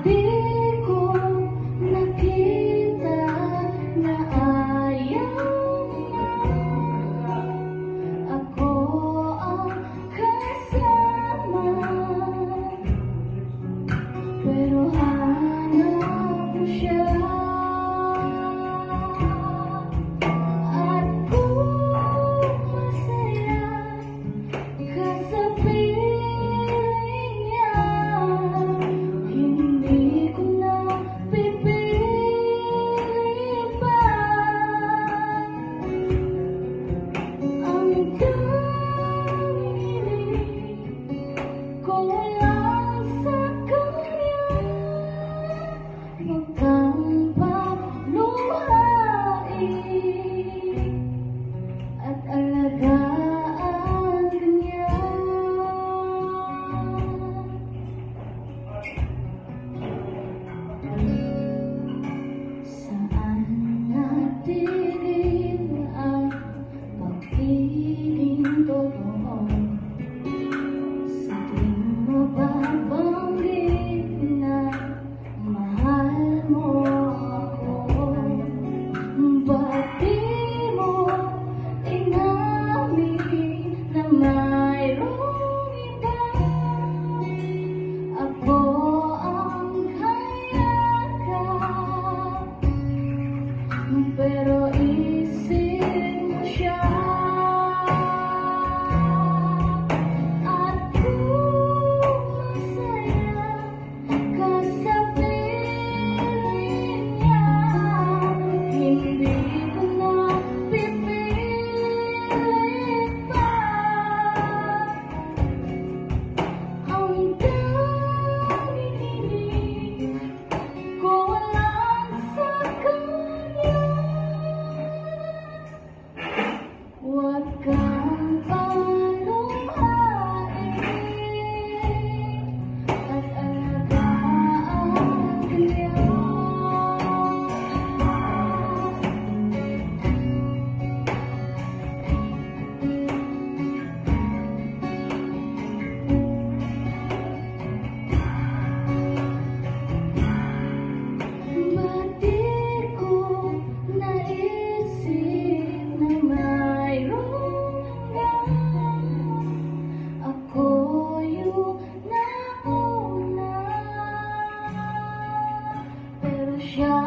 di ko nakita na ayaw na ako ang kasama, pero hanap ko siya. At kung masaya ka sa piling niya, hindi ko na pipili pa. Ang tanging ko lang sa kanya, huwag kang paluhain at alagaan ka niya. Saan natigil ang pagiging totoo? Sa tuwing mababanggit na mahal mo ako, ba't di mo inamin na mayroong iba? Ako ang hayagap, pero isip mo siya. At kung masaya ka sa piling niya, hindi ko na pipilit pa. Ang tanging ko lang sa kanya, huwag kang paluhain at alagaan ka niya. Ba't di ko naisip na mayroong hanggang ako yung nauna, pero siya